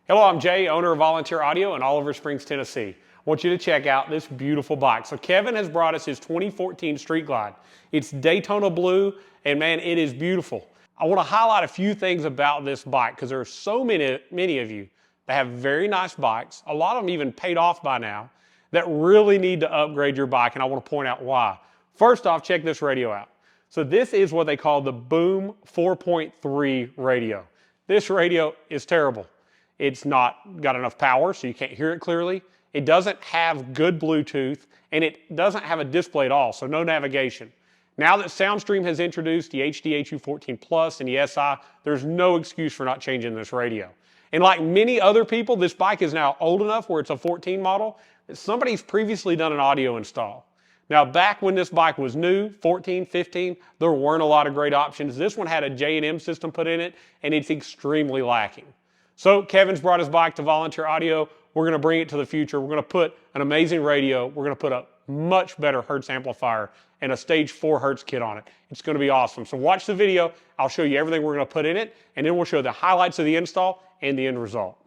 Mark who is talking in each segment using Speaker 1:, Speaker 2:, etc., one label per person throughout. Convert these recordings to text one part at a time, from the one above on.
Speaker 1: Hello, I'm Jay, owner of Volunteer Audio in Oliver Springs, Tennessee. I want you to check out this beautiful bike. So Kevin has brought us his 2014 Street Glide. It's Daytona blue, and man, it is beautiful. I want to highlight a few things about this bike because there are so many of you that have very nice bikes, a lot of them even paid off by now, that really need to upgrade your bike, and I want to point out why. First off, check this radio out. So this is what they call the Boom 4.3 radio. This radio is terrible. It's not got enough power, so you can't hear it clearly. It doesn't have good Bluetooth, and it doesn't have a display at all, so no navigation. Now that Soundstream has introduced the HDHU.14Si and the SI, there's no excuse for not changing this radio. And like many other people, this bike is now old enough where it's a 14 model that somebody's previously done an audio install. Now back when this bike was new, 14, 15, there weren't a lot of great options. This one had a J&M system put in it, and it's extremely lacking. So Kevin's brought his bike to Volunteer Audio. We're going to bring it to the future. We're going to put an amazing radio. We're going to put a much better Hertz amplifier and a stage 4 Hertz kit on it. It's going to be awesome. So watch the video. I'll show you everything we're going to put in it, and then we'll show the highlights of the install and the end result.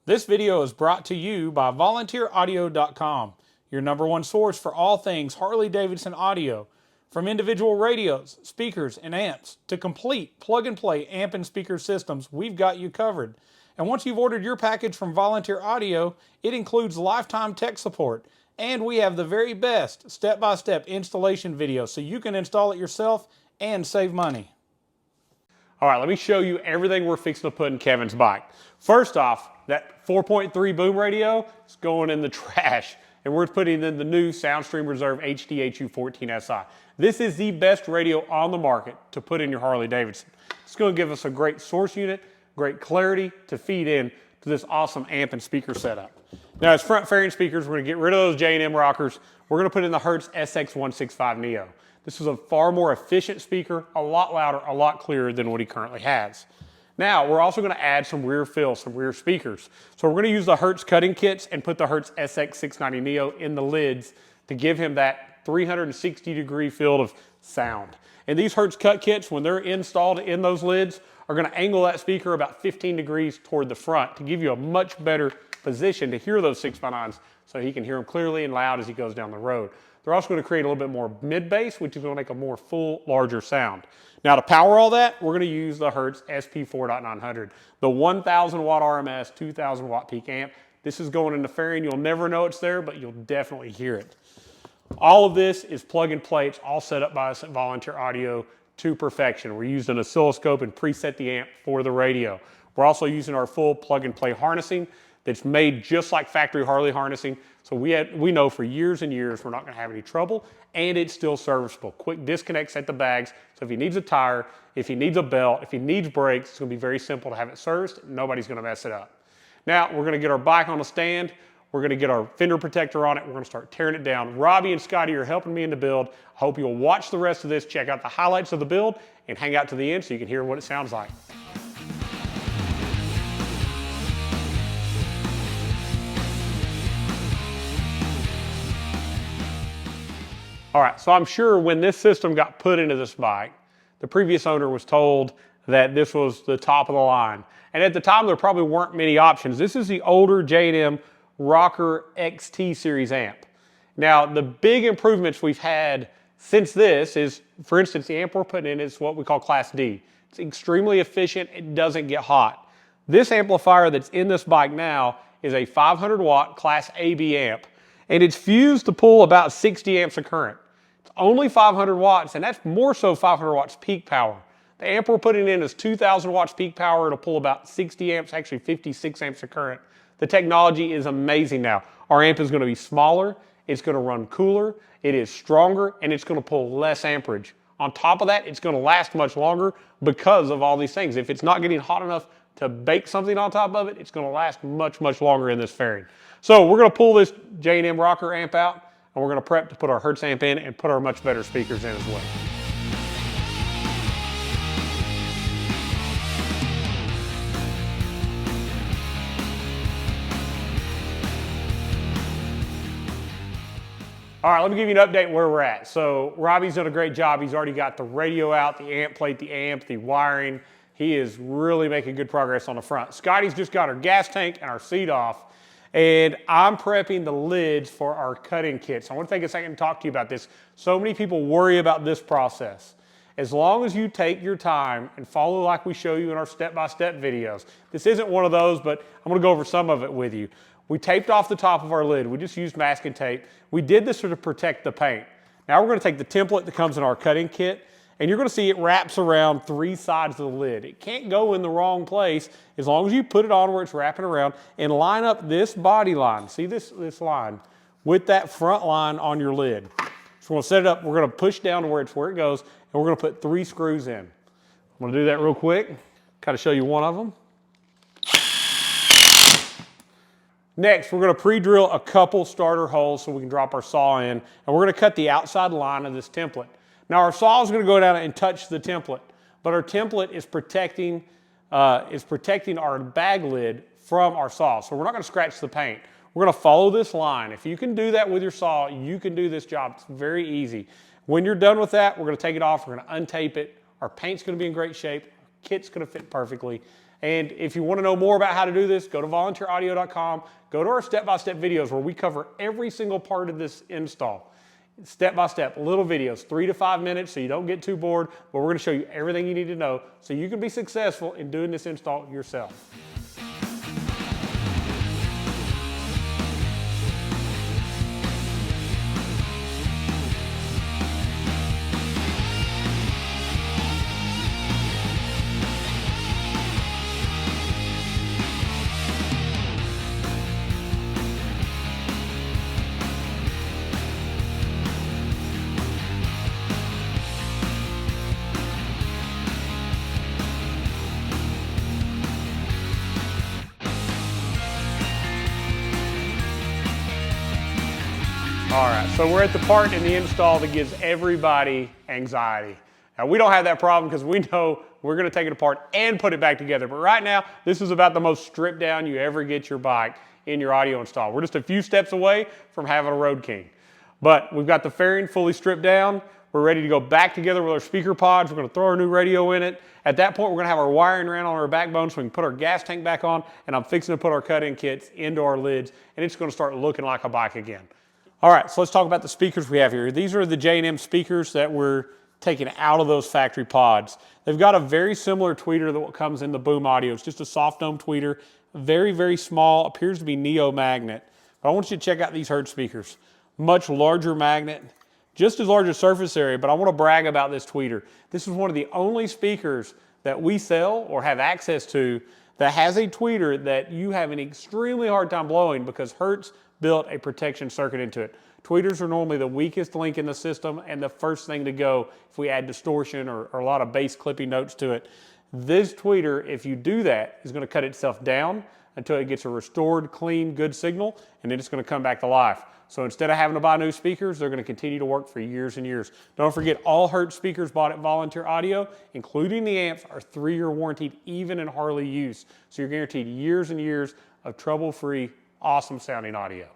Speaker 2: This video is brought to you by volunteeraudio.com, your #1 source for all things Harley Davidson audio. From individual radios, speakers, and amps to complete plug-and-play amp and speaker systems, we've got you covered. And once you've ordered your package from Volunteer Audio, it includes lifetime tech support. And we have the very best step-by-step installation video so you can install it yourself and save money.
Speaker 1: All right, let me show you everything we're fixing to put in Kevin's bike. First off, that 4.3 boom radio is going in the trash, and we're putting in the new Soundstream Reserve HDHU.14Si. This is the best radio on the market to put in your Harley Davidson. It's going to give us a great source unit, great clarity to feed in to this awesome amp and speaker setup. Now, as front fairing speakers, we're going to get rid of those J&M rockers. We're going to put in the Hertz SX690NEO. This is a far more efficient speaker, a lot louder, a lot clearer than what he currently has. Now, we're also going to add some rear fills, some rear speakers. So we're going to use the Hertz cutting kits and put the Hertz SX690NEO in the lids to give him that 360-degree field of sound. And these Hertz cut kits, when they're installed in those lids, are going to angle that speaker about 15 degrees toward the front to give you a much better position to hear those 6x9s so he can hear them clearly and loud as he goes down the road. They're also going to create a little bit more mid-bass, which is going to make a more full, larger sound. Now to power all that, we're going to use the Hertz SP 4.900, the 1,000 watt RMS, 2,000 watt peak amp. This is going into fairing. You'll never know it's there, but you'll definitely hear it. All of this is plug and play. It's all set up by us at Volunteer Audio to perfection. We're using an oscilloscope and preset the amp for the radio. We're also using our full plug and play harnessing that's made just like factory Harley harnessing. So we know for years and years we're not going to have any trouble, and it's still serviceable. Quick disconnects at the bags. So if he needs a tire, if he needs a belt, if he needs brakes, it's going to be very simple to have it serviced. Nobody's going to mess it up. Now we're going to get our bike on a stand. We're going to get our fender protector on it. We're going to start tearing it down. Robbie and Scotty are helping me in the build. I hope you'll watch the rest of this, check out the highlights of the build, and hang out to the end so you can hear what it sounds like. All right, so I'm sure when this system got put into this bike, the previous owner was told that this was the top of the line. And at the time, there probably weren't many options. This is the older J&M Rocker XT series amp. Now, the big improvements we've had since this is, for instance, the amp we're putting in is what we call Class D. It's extremely efficient. It doesn't get hot. This amplifier that's in this bike now is a 500 watt Class AB amp, and it's fused to pull about 60 amps of current. It's only 500 watts, and that's more so 500 watts peak power. The amp we're putting in is 2,000 watts peak power. It'll pull about 60 amps, actually 56 amps of current. The technology is amazing now. Our amp is going to be smaller, it's going to run cooler, it is stronger, and it's going to pull less amperage. On top of that, it's going to last much longer because of all these things. If it's not getting hot enough to bake something on top of it, it's gonna last much, much longer in this fairing. So we're gonna pull this J&M rocker amp out, and we're gonna prep to put our Hertz amp in and put our much better speakers in as well. All right, let me give you an update where we're at. So Robbie's done a great job. He's already got the radio out, the amp plate, the amp, the wiring. He is really making good progress on the front. Scotty's just got our gas tank and our seat off, and I'm prepping the lids for our cut-in kits. I want to take a second and talk to you about this. So many people worry about this process. As long as you take your time and follow like we show you in our step-by-step videos. This isn't one of those, but I'm gonna go over some of it with you. We taped off the top of our lid. We just used masking tape. We did this to protect the paint. Now we're gonna take the template that comes in our cutting kit, and you're gonna see it wraps around 3 sides of the lid. It can't go in the wrong place as long as you put it on where it's wrapping around and line up this body line. See this line with that front line on your lid. So we're gonna set it up, we're gonna push down to where it goes, and we're gonna put 3 screws in. I'm gonna do that real quick, kind of show you one of them. Next, we're gonna pre-drill a couple starter holes so we can drop our saw in, and we're gonna cut the outside line of this template. Now our saw is gonna go down and touch the template, but our template is protecting our bag lid from our saw, so we're not gonna scratch the paint. We're gonna follow this line. If you can do that with your saw, you can do this job. It's very easy. When you're done with that, we're gonna take it off, we're gonna untape it. Our paint's gonna be in great shape, our kit's gonna fit perfectly. And if you want to know more about how to do this, go to volunteeraudio.com, go to our step-by-step videos where we cover every single part of this install. Step-by-step, little videos, 3 to 5 minutes so you don't get too bored, but we're going to show you everything you need to know so you can be successful in doing this install yourself. All right, so we're at the part in the install that gives everybody anxiety. Now we don't have that problem because we know we're gonna take it apart and put it back together. But right now, this is about the most stripped down you ever get your bike in your audio install. We're just a few steps away from having a Road King. But we've got the fairing fully stripped down. We're ready to go back together with our speaker pods. We're gonna throw our new radio in it. At that point, we're gonna have our wiring ran on our backbone so we can put our gas tank back on, and I'm fixing to put our cut-in kits into our lids, and it's gonna start looking like a bike again. All right, so let's talk about the speakers we have here. These are the J&M speakers that we're taking out of those factory pods. They've got a very similar tweeter to what comes in the Boom Audio. It's just a soft dome tweeter, very, very small, appears to be Neo magnet. But I want you to check out these Hertz speakers. Much larger magnet, just as large as surface area, but I want to brag about this tweeter. This is one of the only speakers that we sell or have access to that has a tweeter that you have an extremely hard time blowing because Hertz built a protection circuit into it. Tweeters are normally the weakest link in the system and the first thing to go if we add distortion or a lot of bass clipping notes to it. This tweeter, if you do that, is going to cut itself down until it gets a restored, clean, good signal, and then it's going to come back to life. So instead of having to buy new speakers, they're going to continue to work for years and years. Don't forget, all Hertz speakers bought at Volunteer Audio, including the amps, are 3-year warranted even in Harley use. So you're guaranteed years and years of trouble-free, awesome sounding audio.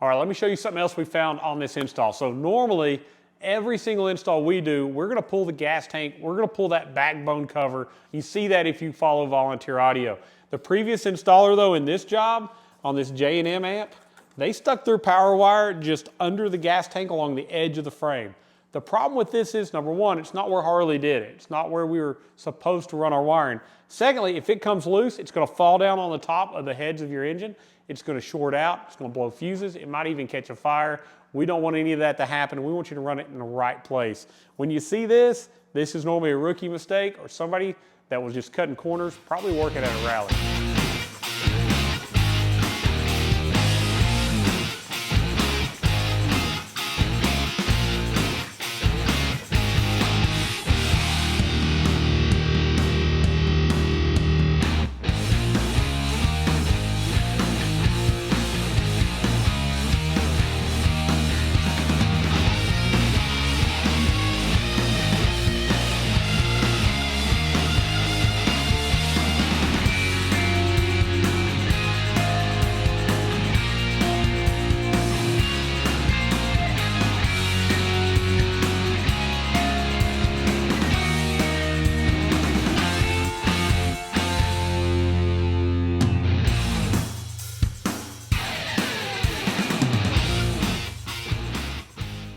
Speaker 1: All right, let me show you something else we found on this install. So normally, every single install we do, we're gonna pull the gas tank, we're gonna pull that backbone cover. You see that if you follow Volunteer Audio. The previous installer though, in this job, on this J&M amp, they stuck their power wire just under the gas tank along the edge of the frame. The problem with this is, number one, it's not where Harley did it. It's not where we were supposed to run our wiring. Secondly, if it comes loose, it's gonna fall down on the top of the heads of your engine. It's gonna short out, it's gonna blow fuses, it might even catch a fire. We don't want any of that to happen. We want you to run it in the right place. When you see this, this is normally a rookie mistake or somebody that was just cutting corners, probably working at a rally.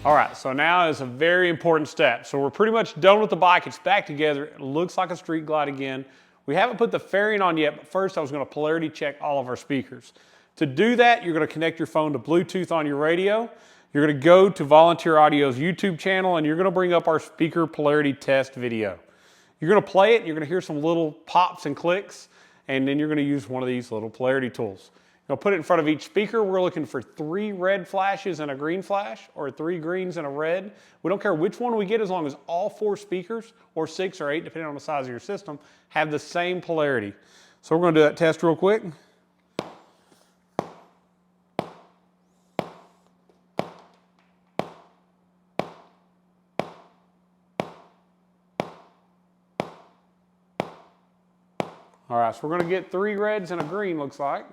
Speaker 1: All right, so now is a very important step. So we're pretty much done with the bike. It's back together. It looks like a Street Glide again. We haven't put the fairing on yet, but first I was going to polarity check all of our speakers. To do that, you're going to connect your phone to Bluetooth on your radio. You're going to go to Volunteer Audio's YouTube channel, and you're going to bring up our speaker polarity test video. You're going to play it, and you're going to hear some little pops and clicks, and then you're going to use one of these little polarity tools. You'll put it in front of each speaker. We're looking for 3 red flashes and a green flash, or 3 greens and a red. We don't care which one we get as long as all 4 speakers, or 6 or 8, depending on the size of your system, have the same polarity. So we're going to do that test real quick. All right, so we're going to get 3 reds and a green, looks like.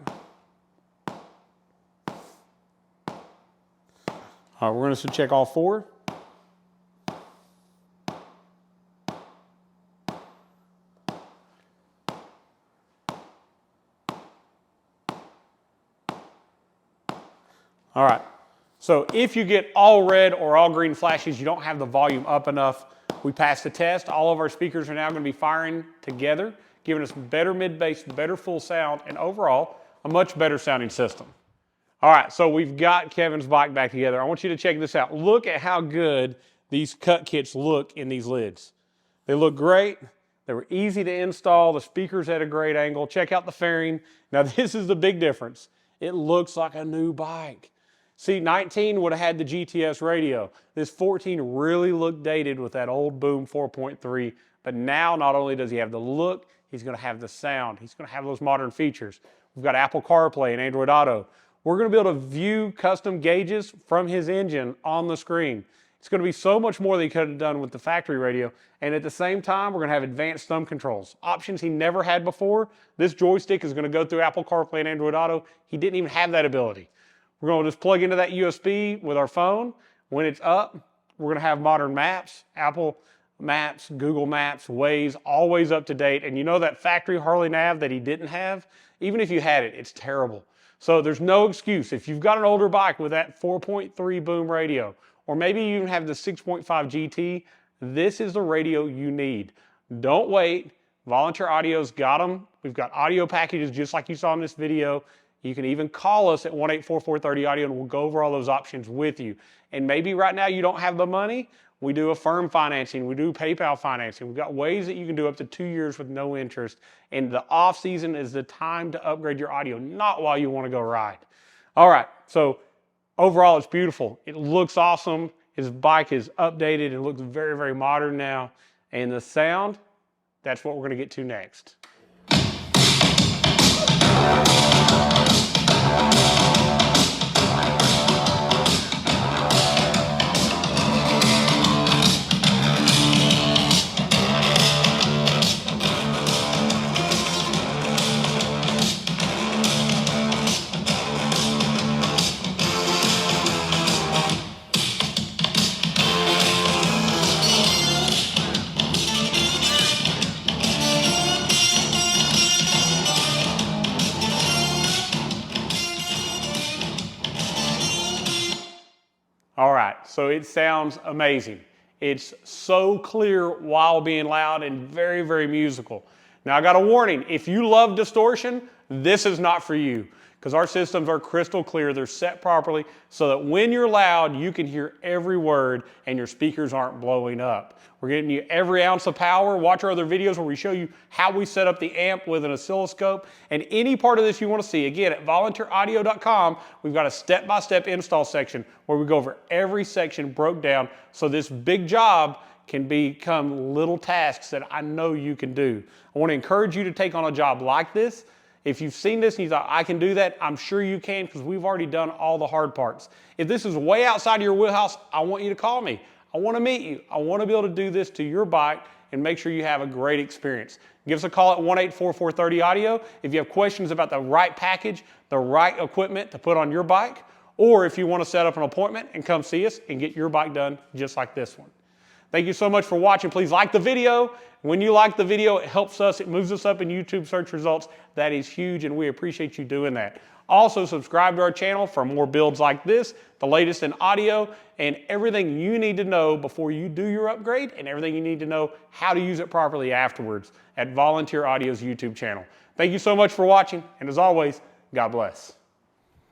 Speaker 1: All right, we're going to check all 4. All right, so if you get all red or all green flashes, you don't have the volume up enough. We passed the test. All of our speakers are now going to be firing together, giving us better mid-bass, better full sound, and overall, a much better sounding system. All right, so we've got Kevin's bike back together. I want you to check this out. Look at how good these cut kits look in these lids. They look great. They were easy to install. The speaker's at a great angle. Check out the fairing. Now, this is the big difference. It looks like a new bike. See, 19 would have had the GTS radio. This 14 really looked dated with that old Boom 4.3, but now not only does he have the look, he's going to have the sound. He's going to have those modern features. We've got Apple CarPlay and Android Auto. We're going to be able to view custom gauges from his engine on the screen. It's going to be so much more than he could have done with the factory radio. And at the same time, we're going to have advanced thumb controls. Options he never had before. This joystick is going to go through Apple CarPlay and Android Auto. He didn't even have that ability. We're going to just plug into that USB with our phone. When it's up, we're going to have modern maps, Apple Maps, Google Maps, Waze, always up to date. And you know that factory Harley nav that he didn't have? Even if you had it, it's terrible. So there's no excuse. If you've got an older bike with that 4.3 boom radio, or maybe you even have the 6.5 GT, this is the radio you need. Don't wait. Volunteer Audio's got them. We've got audio packages just like you saw in this video. You can even call us at 1-844-30-AUDIO and we'll go over all those options with you. And maybe right now you don't have the money. We do Affirm financing. We do PayPal financing. We've got ways that you can do up to 2 years with no interest. And the off season is the time to upgrade your audio, not while you want to go ride. All right, so overall it's beautiful. It looks awesome. His bike is updated. It looks very, very modern now. And the sound, that's what we're going to get to next. All right, so it sounds amazing. It's so clear while being loud and very, very musical. Now I got a warning, if you love distortion, this is not for you, because our systems are crystal clear. They're set properly so that when you're loud, you can hear every word and your speakers aren't blowing up. We're getting you every ounce of power. Watch our other videos where we show you how we set up the amp with an oscilloscope. And any part of this you want to see, again, at volunteeraudio.com, we've got a step-by-step install section where we go over every section broke down so this big job can become little tasks that I know you can do. I want to encourage you to take on a job like this. If you've seen this and you thought, I can do that, I'm sure you can, because we've already done all the hard parts. If this is way outside of your wheelhouse, I want you to call me. I want to meet you. I want to be able to do this to your bike and make sure you have a great experience. Give us a call at 1-844-30-AUDIO if you have questions about the right package, the right equipment to put on your bike, or if you want to set up an appointment and come see us and get your bike done just like this one. Thank you so much for watching. Please like the video. When you like the video, it helps us. It moves us up in YouTube search results. That is huge, and we appreciate you doing that. Also, subscribe to our channel for more builds like this, the latest in audio, and everything you need to know before you do your upgrade, and everything you need to know how to use it properly afterwards at Volunteer Audio's YouTube channel. Thank you so much for watching, and as always, God bless.